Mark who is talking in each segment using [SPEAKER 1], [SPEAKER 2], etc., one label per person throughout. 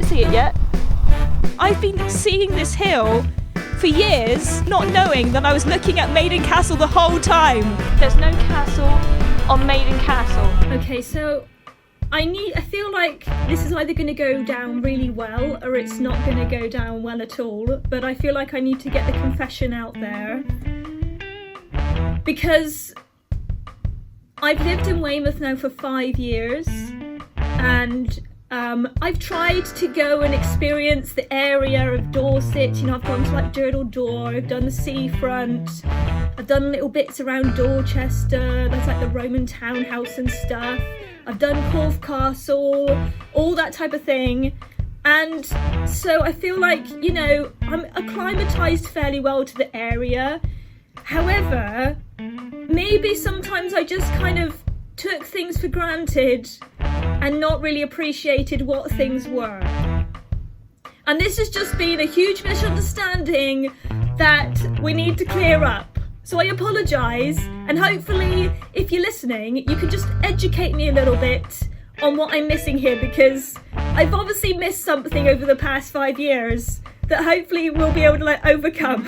[SPEAKER 1] didn't see it yet. I've been seeing this hill for years, not knowing that I was looking at Maiden Castle the whole time. There's no castle on Maiden Castle.
[SPEAKER 2] Okay, so I feel like this is either going to go down really well or it's not going to go down well at all, but I feel like I need to get the confession out there because I've lived in Weymouth now for 5 years, and I've tried to go and experience the area of Dorset. You know, I've gone to like Durdle Door, I've done the seafront, I've done little bits around Dorchester, there's like the Roman townhouse and stuff. I've done Corfe Castle, all that type of thing. And so I feel like, you know, I'm acclimatised fairly well to the area. However, maybe sometimes I just kind of took things for granted and not really appreciated what things were. And this has just been a huge misunderstanding that we need to clear up. So I apologise, and hopefully if you're listening, you can just educate me a little bit on what I'm missing here, because I've obviously missed something over the past 5 years that hopefully we'll be able to like overcome.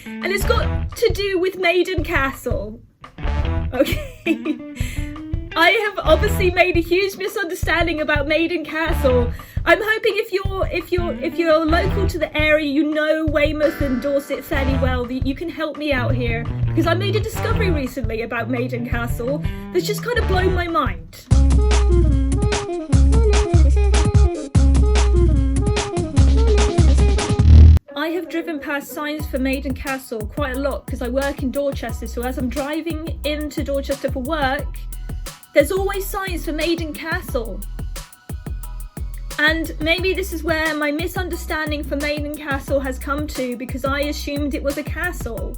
[SPEAKER 2] And it's got to do with Maiden Castle. Okay. I have obviously made a huge misunderstanding about Maiden Castle. I'm hoping if you're local to the area, you know Weymouth and Dorset fairly well, that you can help me out here, because I made a discovery recently about Maiden Castle that's just kind of blown my mind. I have driven past signs for Maiden Castle quite a lot because I work in Dorchester, so as I'm driving into Dorchester for work, there's always signs for Maiden Castle. And maybe this is where my misunderstanding for Maiden Castle has come to, because I assumed it was a castle.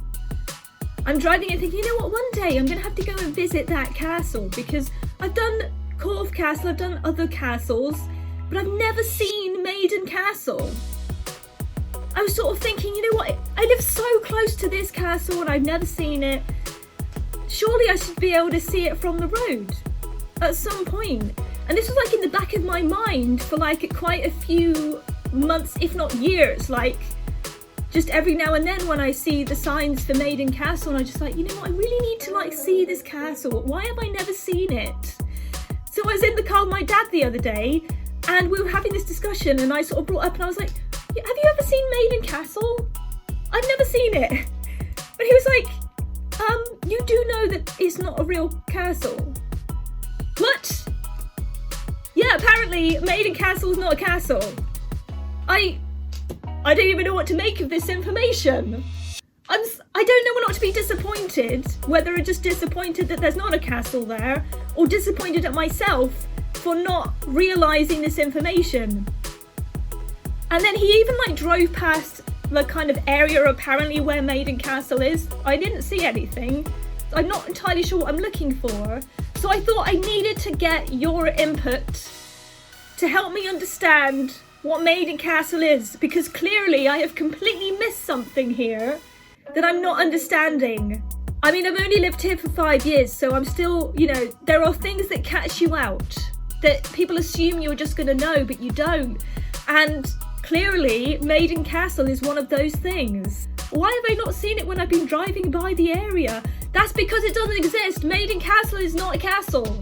[SPEAKER 2] I'm driving and thinking, you know what, one day I'm going to have to go and visit that castle, because I've done Corfe Castle, I've done other castles, but I've never seen Maiden Castle. I was sort of thinking, you know what, I live so close to this castle and I've never seen it. Surely I should be able to see it from the road at some point. And this was like in the back of my mind for like quite a few months, if not years, like just every now and then when I see the signs for Maiden Castle, and I'm just like, you know what, I really need to like see this castle. Why have I never seen it? So I was in the car with my dad the other day and we were having this discussion, and I sort of brought up and I was like, have you ever seen Maiden Castle? I've never seen it. But he was like, you do know that it's not a real castle. What? Yeah, apparently Maiden Castle is not a castle. I don't even know what to make of this information. I don't know not to be disappointed, whether I'm just disappointed that there's not a castle there, or disappointed at myself for not realising this information. And then he even like drove past the kind of area apparently where Maiden Castle is. I didn't see anything. I'm not entirely sure what I'm looking for. So I thought I needed to get your input to help me understand what Maiden Castle is, because clearly I have completely missed something here that I'm not understanding. I mean, I've only lived here for 5 years, so I'm still, you know, there are things that catch you out that people assume you're just going to know, but you don't. And clearly, Maiden Castle is one of those things. Why have I not seen it when I've been driving by the area? That's because it doesn't exist. Maiden Castle is not a castle.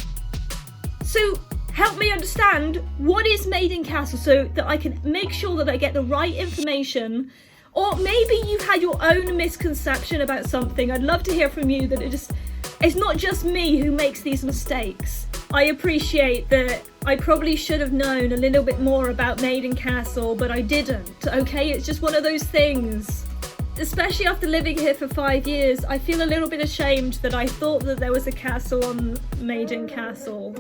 [SPEAKER 2] So help me understand, what is Maiden Castle so that I can make sure that I get the right information. Or maybe you've had your own misconception about something. I'd love to hear from you that it's not just me who makes these mistakes. I appreciate that I probably should have known a little bit more about Maiden Castle, but I didn't, okay? It's just one of those things. Especially after living here for 5 years, I feel a little bit ashamed that I thought that there was a castle on Maiden Castle.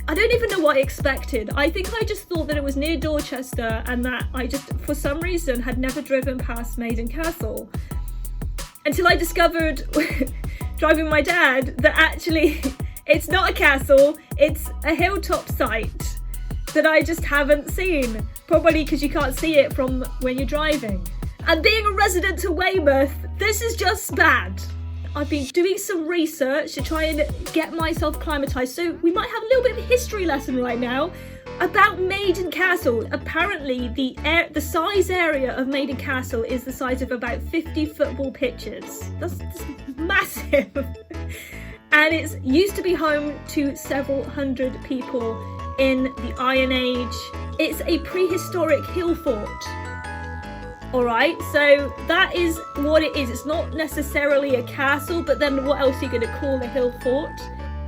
[SPEAKER 2] I don't even know what I expected. I think I just thought that it was near Dorchester, and that I just, for some reason, had never driven past Maiden Castle. Until I discovered, driving my dad, that actually it's not a castle, it's a hilltop site that I just haven't seen. Probably because you can't see it from when you're driving. And being a resident of Weymouth, this is just bad. I've been doing some research to try and get myself acclimatised, so we might have a little bit of a history lesson right now. About Maiden Castle, apparently the size area of Maiden Castle is the size of about 50 football pitches. That's massive. And it's used to be home to several hundred people in the Iron Age. It's a prehistoric hill fort. Alright, so that is what it is. It's not necessarily a castle, but then what else are you going to call a hill fort?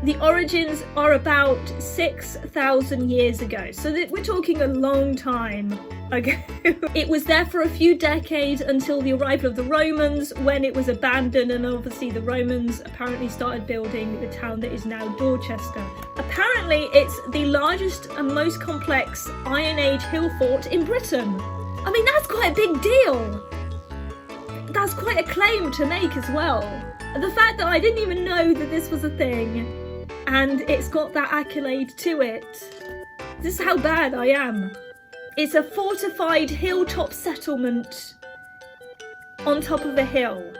[SPEAKER 2] The origins are about 6,000 years ago, so we're talking a long time ago. It was there for a few decades until the arrival of the Romans, when it was abandoned, and obviously the Romans apparently started building the town that is now Dorchester. Apparently it's the largest and most complex Iron Age hill fort in Britain. I mean, that's quite a big deal. That's quite a claim to make as well. The fact that I didn't even know that this was a thing, and it's got that accolade to it. This is how bad I am. It's a fortified hilltop settlement on top of a hill.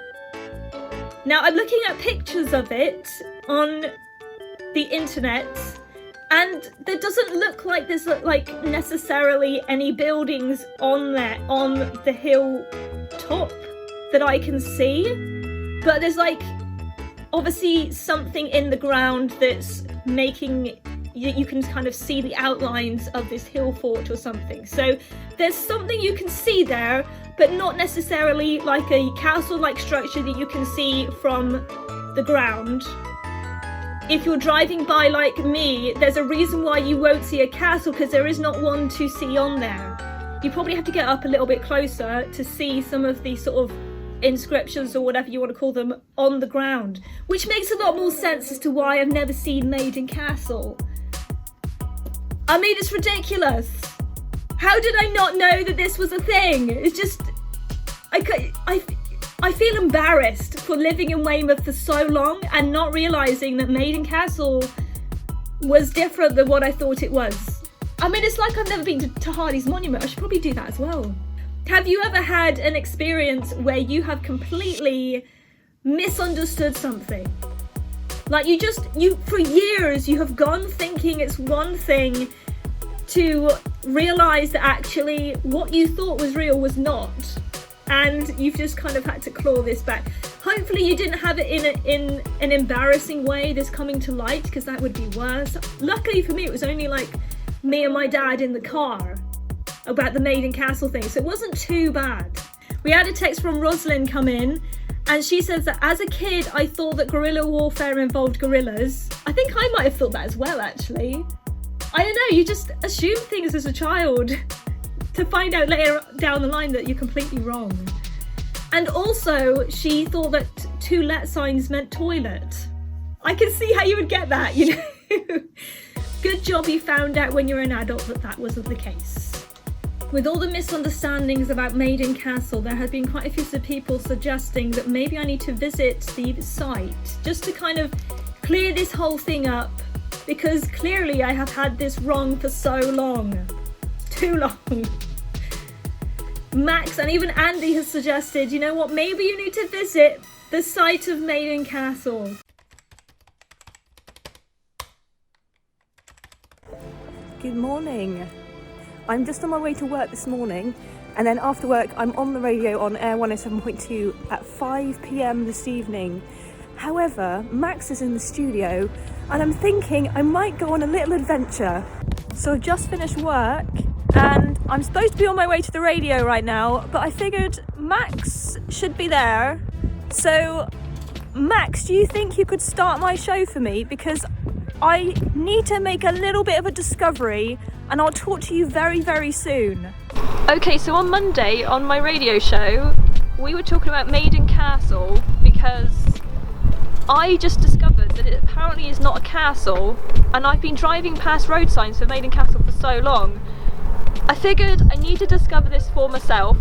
[SPEAKER 2] Now, I'm looking at pictures of it on the internet, and there doesn't look like there's necessarily any buildings on there, on the hill top that I can see. But there's obviously something in the ground that's making you can kind of see the outlines of this hill fort or something. So there's something you can see there, but not necessarily like a castle-like structure that you can see from the ground. If you're driving by like me, there's a reason why you won't see a castle, because there is not one to see on there. You probably have to get up a little bit closer to see some of the sort of inscriptions or whatever you want to call them on the ground, which makes a lot more sense as to why I've never seen Maiden Castle. I mean, it's ridiculous. How did I not know that this was a thing? It's just, I feel embarrassed for living in Weymouth for so long and not realising that Maiden Castle was different than what I thought it was. I mean, it's like I've never been to Hardy's Monument. I should probably do that as well. Have you ever had an experience where you have completely misunderstood something? Like you for years you have gone thinking it's one thing, to realise that actually what you thought was real was not. And you've just kind of had to claw this back. Hopefully you didn't have it in an embarrassing way, this coming to light, because that would be worse. Luckily for me, it was only like me and my dad in the car about the Maiden Castle thing, so it wasn't too bad. We had a text from Rosalind come in, and she says that as a kid I thought that guerrilla warfare involved gorillas. I think I might have thought that as well, actually. I don't know, you just assume things as a child to find out later down the line that you're completely wrong. And also she thought that to let signs meant toilet. I can see how you would get that, you know. Good job you found out when you're an adult that that wasn't the case. With all the misunderstandings about Maiden Castle, there have been quite a few people suggesting that maybe I need to visit the site just to kind of clear this whole thing up, because clearly I have had this wrong for so long. Too long. Max and even Andy has suggested, you know what, maybe you need to visit the site of Maiden Castle.
[SPEAKER 3] Good morning. I'm just on my way to work this morning, and then after work I'm on the radio on Air 107.2 at 5 p.m. this evening. However, Max is in the studio and I'm thinking I might go on a little adventure. So I've just finished work and I'm supposed to be on my way to the radio right now, but I figured Max should be there. So Max, do you think you could start my show for me? Because I need to make a little bit of a discovery, and I'll talk to you very, very soon.
[SPEAKER 1] Okay, so on Monday on my radio show, we were talking about Maiden Castle because I just discovered that it apparently is not a castle, and I've been driving past road signs for Maiden Castle for so long. I figured I need to discover this for myself,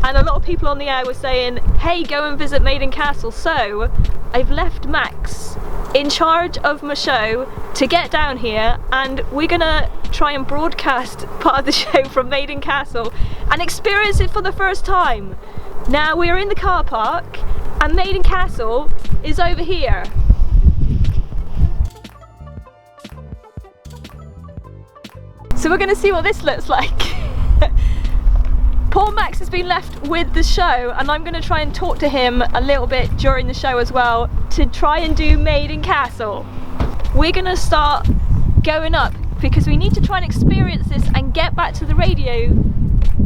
[SPEAKER 1] and a lot of people on the air were saying, hey, go and visit Maiden Castle, so I've left Max in charge of my show to get down here, and we're gonna try and broadcast part of the show from Maiden Castle and experience it for the first time. Now we're in the car park and Maiden Castle is over here. So So we're going to see what this looks like. Poor Max has been left with the show, and I'm going to try and talk to him a little bit during the show as well to try and do Maiden Castle. We're going to start going up because we need to try and experience this and get back to the radio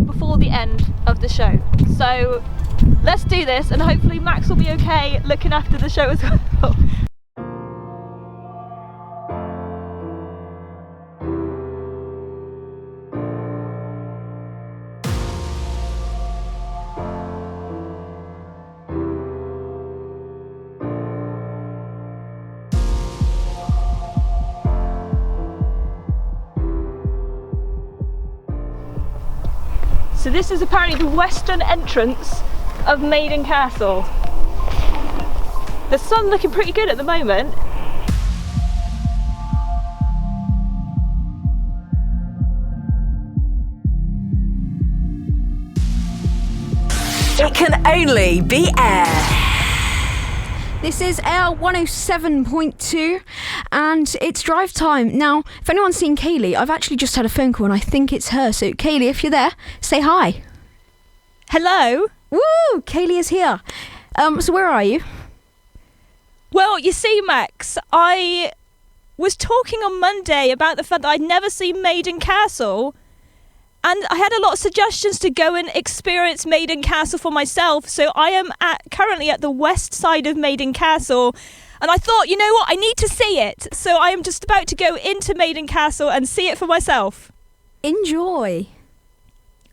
[SPEAKER 1] before the end of the show. So let's do this, and hopefully Max will be okay looking after the show as well. So this is apparently the western entrance of Maiden Castle. The sun's looking pretty good at the moment.
[SPEAKER 4] It can only be air.
[SPEAKER 5] This is Air 107.2 and it's drive time. Now, if anyone's seen Kaylee, I've actually just had a phone call and I think it's her. So Kaylee, if you're there, say hi.
[SPEAKER 1] Hello?
[SPEAKER 5] Woo! Kaylee is here. So where are you?
[SPEAKER 1] Well, you see, Max, I was talking on Monday about the fact that I'd never seen Maiden Castle, and I had a lot of suggestions to go and experience Maiden Castle for myself. So I am currently at the west side of Maiden Castle, and I thought, you know what, I need to see it. So I am just about to go into Maiden Castle and see it for myself.
[SPEAKER 5] Enjoy.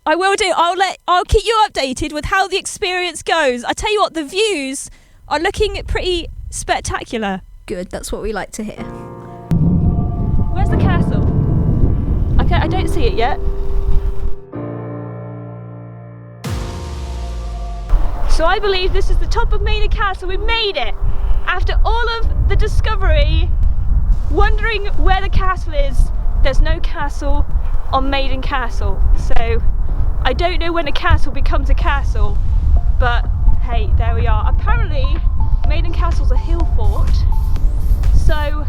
[SPEAKER 1] I will do. I'll keep you updated with how the experience goes. I tell you what, the views are looking pretty spectacular.
[SPEAKER 5] Good, that's what we like to hear.
[SPEAKER 1] Where's the castle? Okay, I don't see it yet. So I believe this is the top of Maiden Castle. We made it! After all of the discovery, wondering where the castle is, there's no castle on Maiden Castle. So I don't know when a castle becomes a castle, but hey, there we are. Apparently, Maiden Castle's a hill fort, so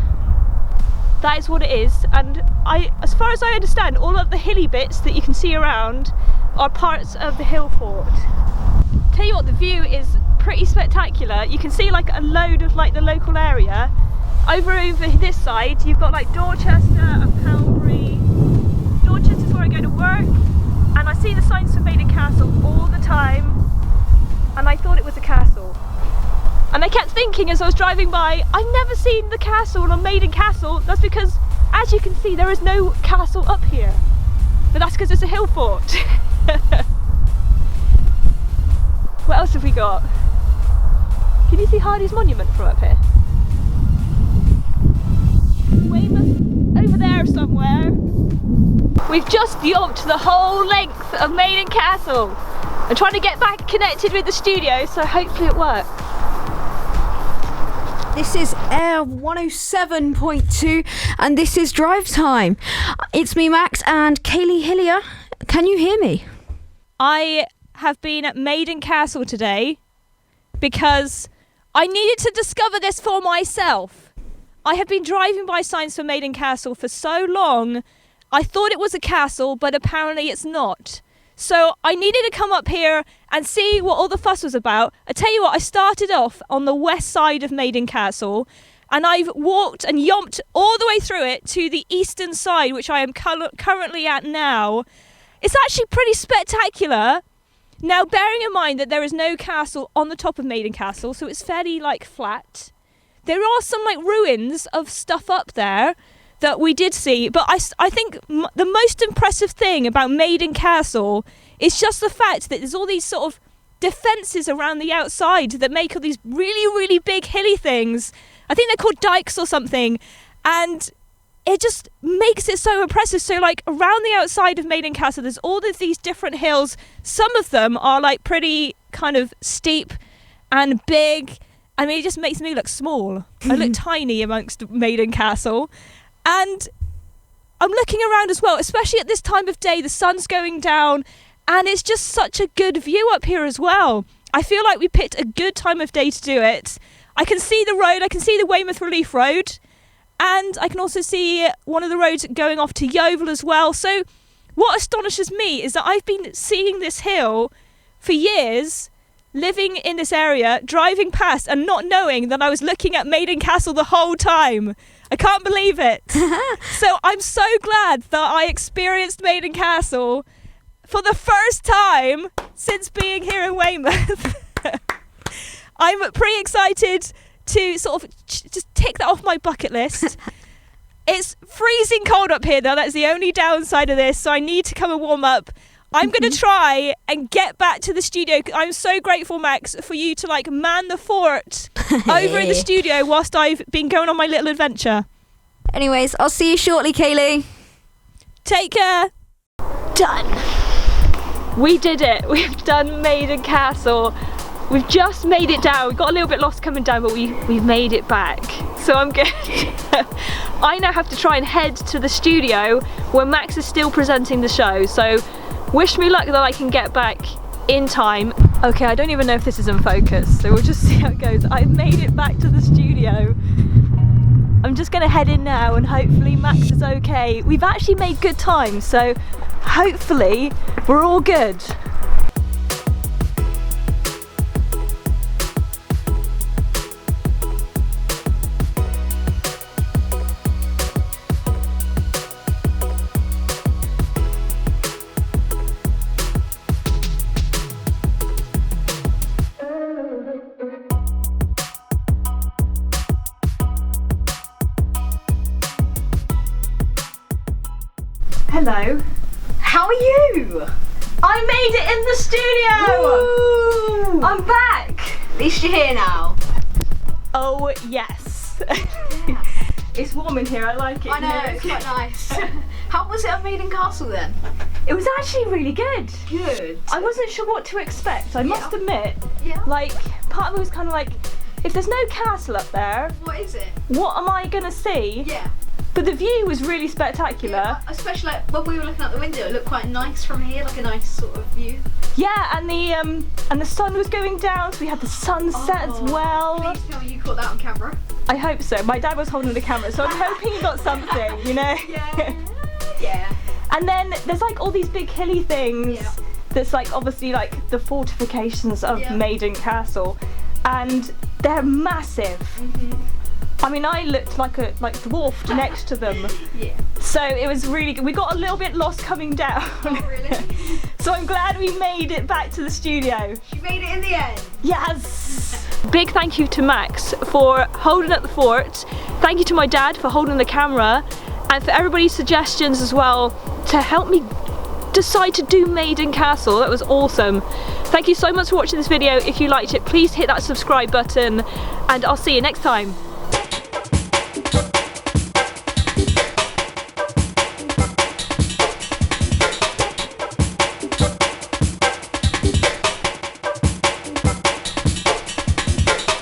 [SPEAKER 1] that is what it is. And as far as I understand, all of the hilly bits that you can see around are parts of the hill fort. Tell you what, the view is pretty spectacular. You can see like a load of like the local area. Over this side, you've got like Dorchester and Pelbury. Dorchester's where I go to work, and I see the signs for Maiden Castle all the time, and I thought it was a castle. And I kept thinking as I was driving by, I've never seen the castle on Maiden Castle. That's because, as you can see, there is no castle up here. But that's because it's a hill fort. What else have we got? Can you see Hardy's monument from up here? Weymouth over there somewhere. We've just yomped the whole length of Maiden Castle. I'm trying to get back connected with the studio, so hopefully it works.
[SPEAKER 5] This is Air 107.2 and this is Drive Time. It's me, Max, and Kaylee Hillier. Can you hear me?
[SPEAKER 1] I have been at Maiden Castle today because I needed to discover this for myself. I have been driving by signs for Maiden Castle for so long, I thought it was a castle, but apparently it's not. So I needed to come up here and see what all the fuss was about. I tell you what, I started off on the west side of Maiden Castle, and I've walked and yomped all the way through it to the eastern side, which I am currently at now. It's actually pretty spectacular. Now, bearing in mind that there is no castle on the top of Maiden Castle, so it's fairly like flat. There are some like ruins of stuff up there that we did see, but I think the most impressive thing about Maiden Castle is just the fact that there's all these sort of defences around the outside that make all these really, really big hilly things. I think they're called dikes or something, and it just makes it so impressive. So like around the outside of Maiden Castle, there's all of these different hills. Some of them are like pretty kind of steep and big. I mean, it just makes me look small. I look tiny amongst Maiden Castle. And I'm looking around as well, especially at this time of day. The sun's going down and it's just such a good view up here as well. I feel like we picked a good time of day to do it. I can see the road, I can see the Weymouth Relief Road, and I can also see one of the roads going off to Yeovil as well. So what astonishes me is that I've been seeing this hill for years, living in this area, driving past and not knowing that I was looking at Maiden Castle the whole time. I can't believe it. So I'm so glad that I experienced Maiden Castle for the first time since being here in Weymouth. I'm pretty excited to sort of just tick that off my bucket list. It's freezing cold up here though, that's the only downside of this, so I need to come and warm up. I'm going to try and get back to the studio. I'm so grateful, Max, for you to like man the fort over in the studio whilst I've been going on my little adventure.
[SPEAKER 5] Anyways, I'll see you shortly, Kaylee.
[SPEAKER 1] Take care. Done. We did it. We've done Maiden Castle. We've just made it down. We got a little bit lost coming down, but we've made it back. So I'm good. I now have to try and head to the studio where Max is still presenting the show. So wish me luck that I can get back in time. Okay, I don't even know if this is in focus, so we'll just see how it goes. I've made it back to the studio. I'm just gonna head in now and hopefully Max is okay. We've actually made good time, so hopefully we're all good. Hello.
[SPEAKER 5] How are you?
[SPEAKER 1] I made it in the studio!
[SPEAKER 5] Woo!
[SPEAKER 1] I'm back!
[SPEAKER 5] At least you're here now.
[SPEAKER 1] Oh yes. It's warm in here, I like it.
[SPEAKER 5] I know, it's quite nice. How was it at Maiden Castle then?
[SPEAKER 1] It was actually really good.
[SPEAKER 5] Good.
[SPEAKER 1] I wasn't sure what to expect, I must admit.
[SPEAKER 5] Yeah.
[SPEAKER 1] Like, part of me was kind of like, if there's no castle up there,
[SPEAKER 5] What is it?
[SPEAKER 1] what am I gonna see?
[SPEAKER 5] Yeah.
[SPEAKER 1] But the view was really spectacular.
[SPEAKER 5] Especially like when we were looking out the window, it looked quite nice from here, like a nice sort of view.
[SPEAKER 1] Yeah, and the sun was going down, so we had the sunset as well.
[SPEAKER 5] Please tell me you caught that on camera.
[SPEAKER 1] I hope so. My dad was holding the camera, so I'm hoping he got something, you know?
[SPEAKER 5] Yeah. Yeah.
[SPEAKER 1] And then there's like all these big hilly things.
[SPEAKER 5] Yeah.
[SPEAKER 1] That's like obviously like the fortifications of
[SPEAKER 5] Yeah.
[SPEAKER 1] Maiden Castle, and they're massive.
[SPEAKER 5] Mm-hmm.
[SPEAKER 1] I mean, I looked like dwarfed next to them.
[SPEAKER 5] Yeah.
[SPEAKER 1] So it was really good. We got a little bit lost coming down.
[SPEAKER 5] Oh, really?
[SPEAKER 1] So I'm glad we made it back to the studio.
[SPEAKER 5] She made it in the end.
[SPEAKER 1] Yes! Big thank you to Max for holding up the fort. Thank you to my dad for holding the camera, and for everybody's suggestions as well to help me decide to do Maiden Castle. That was awesome. Thank you so much for watching this video. If you liked it, please hit that subscribe button, and I'll see you next time.